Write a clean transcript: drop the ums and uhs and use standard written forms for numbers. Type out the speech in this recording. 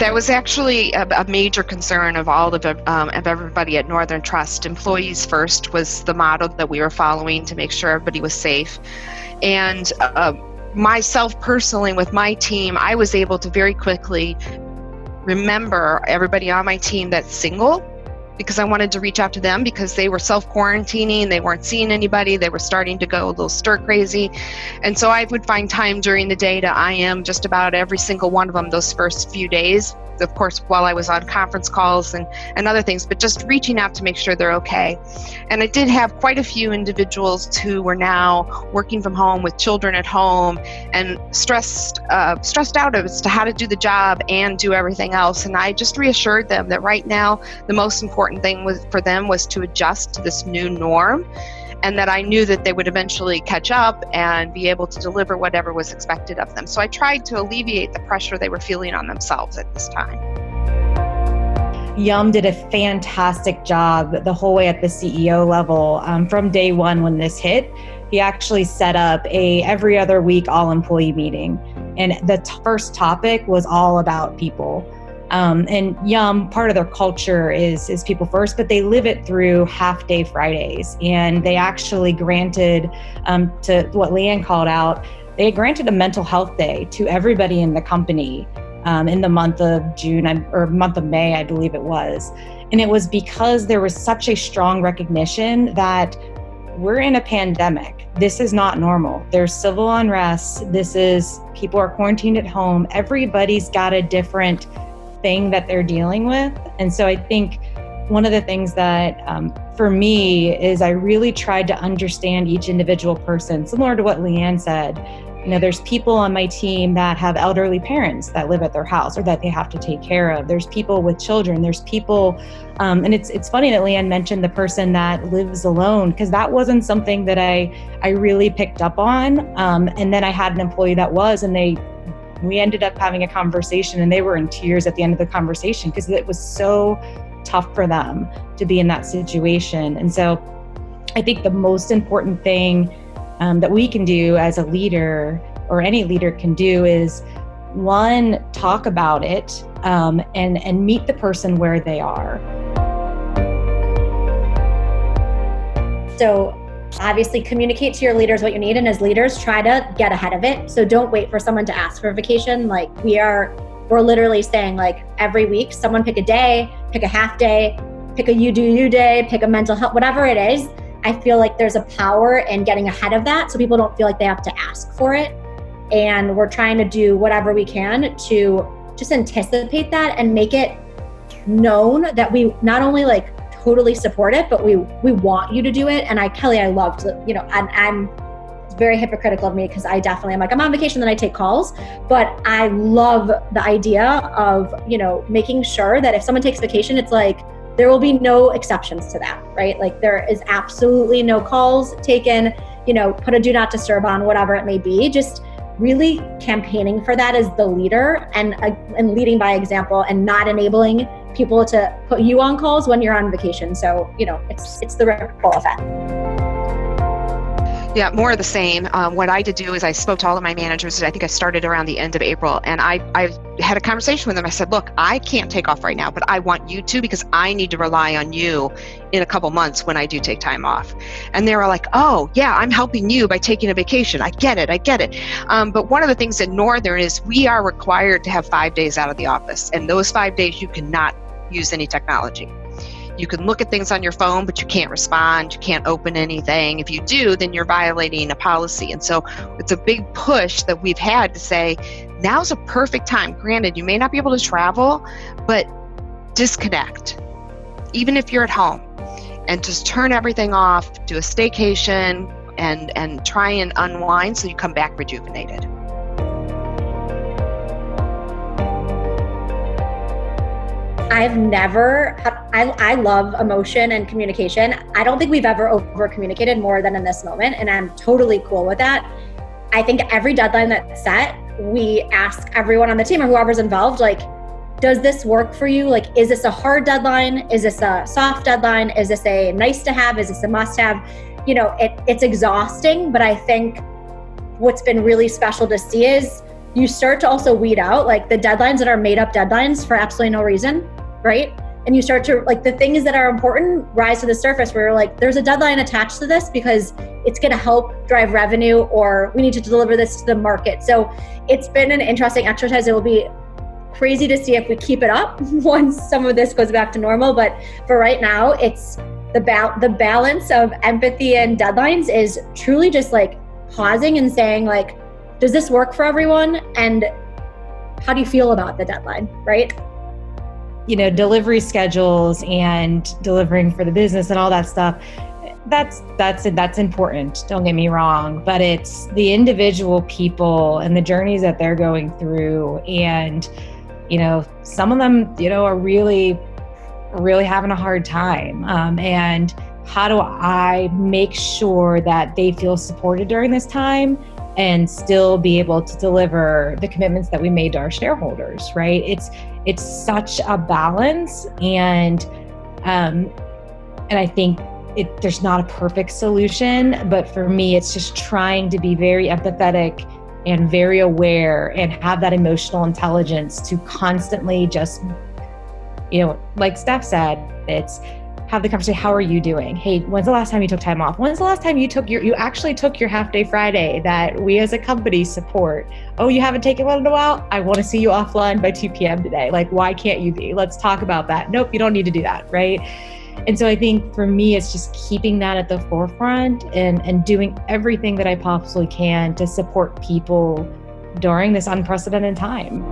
That was actually a major concern of all of everybody at Northern Trust. Employees first was the motto that we were following to make sure everybody was safe. And myself personally, with my team, I was able to very quickly remember everybody on my team that's single, because I wanted to reach out to them because they were self-quarantining, they weren't seeing anybody, they were starting to go a little stir crazy. And so I would find time during the day to IM just about every single one of them those first few days, of course, while I was on conference calls and other things, but just reaching out to make sure they're okay. And I did have quite a few individuals who were now working from home with children at home and stressed out as to how to do the job and do everything else. And I just reassured them that right now, the most important thing for them was to adjust to this new norm, and that I knew that they would eventually catch up and be able to deliver whatever was expected of them. So I tried to alleviate the pressure they were feeling on themselves at this time. Yum did a fantastic job the whole way at the CEO level. From day one when this hit, he actually set up a every other week all-employee meeting. And the first topic was all about people. And Yum, part of their culture is people first, but they live it through half-day Fridays. And they actually granted, to what Leanne called out, they granted a mental health day to everybody in the company in the month of June, or month of May, I believe it was. And it was because there was such a strong recognition that we're in a pandemic. This is not normal. There's civil unrest. People are quarantined at home. Everybody's got a different thing that they're dealing with. And so I think one of the things that for me is I really tried to understand each individual person, similar to what Leanne said. You know, there's people on my team that have elderly parents that live at their house or that they have to take care of. There's people with children. There's people, and it's funny that Leanne mentioned the person that lives alone, because that wasn't something that I really picked up on. And then I had an employee that was, and we ended up having a conversation, and they were in tears at the end of the conversation because it was so tough for them to be in that situation. And so I think the most important thing that we can do as a leader, or any leader can do, is one, talk about it and meet the person where they are. So obviously communicate to your leaders what you need, and as leaders, try to get ahead of it. So don't wait for someone to ask for a vacation. Like we're literally saying, like, every week, someone pick a day, pick a half day, pick a you do you day, pick a mental health, whatever it is. I feel like there's a power in getting ahead of that so people don't feel like they have to ask for it. And we're trying to do whatever we can to just anticipate that and make it known that we not only like totally support it, but we want you to do it. And Kelly, I love to, and it's very hypocritical of me because I definitely am like, I'm on vacation, then I take calls. But I love the idea of, making sure that if someone takes vacation, it's like, there will be no exceptions to that, right? Like there is absolutely no calls taken, put a do not disturb on, whatever it may be. Just really campaigning for that as the leader and leading by example and not enabling people to put you on calls when you're on vacation. So, it's the ripple effect. Yeah, more of the same. What I did do is I spoke to all of my managers. I think I started around the end of April, and I had a conversation with them. I said, look, I can't take off right now, but I want you to, because I need to rely on you in a couple months when I do take time off. And they were like, oh, yeah, I'm helping you by taking a vacation. I get it. But one of the things at Northern is we are required to have 5 days out of the office. And those 5 days, you cannot use any technology. You can look at things on your phone, but you can't respond. You can't open anything. If you do, then you're violating a policy. And so it's a big push that we've had to say, now's a perfect time. Granted, you may not be able to travel, but disconnect, even if you're at home, and just turn everything off, do a staycation, and try and unwind so you come back rejuvenated. I love emotion and communication. I don't think we've ever over communicated more than in this moment, and I'm totally cool with that. I think every deadline that's set, we ask everyone on the team or whoever's involved, like, does this work for you? Like, is this a hard deadline? Is this a soft deadline? Is this a nice to have? Is this a must have? It's exhausting, but I think what's been really special to see is you start to also weed out like the deadlines that are made up deadlines for absolutely no reason, right? And you start to like the things that are important rise to the surface where you're like, there's a deadline attached to this because it's going to help drive revenue, or we need to deliver this to the market. So it's been an interesting exercise. It will be crazy to see if we keep it up once some of this goes back to normal. But for right now, it's the balance of empathy and deadlines is truly just like pausing and saying like, does this work for everyone? And how do you feel about the deadline, right? You know, delivery schedules and delivering for the business and all that stuff, that's important. Don't get me wrong, but it's the individual people and the journeys that they're going through. And, you know, some of them, you know, are really having a hard time. And how do I make sure that they feel supported during this time and still be able to deliver the commitments that we made to our shareholders, right? It's such a balance, and I think there's not a perfect solution, but for me, it's just trying to be very empathetic and very aware and have that emotional intelligence to constantly just, you know, like Steph said, it's have the conversation. How are you doing? Hey, when's the last time you took time off? When's the last time you actually took your half day Friday that we as a company support? Oh, you haven't taken one in a while? I want to see you offline by 2 p.m. today. Like, why can't you be? Let's talk about that. Nope, you don't need to do that, right? And so I think for me, it's just keeping that at the forefront and doing everything that I possibly can to support people during this unprecedented time.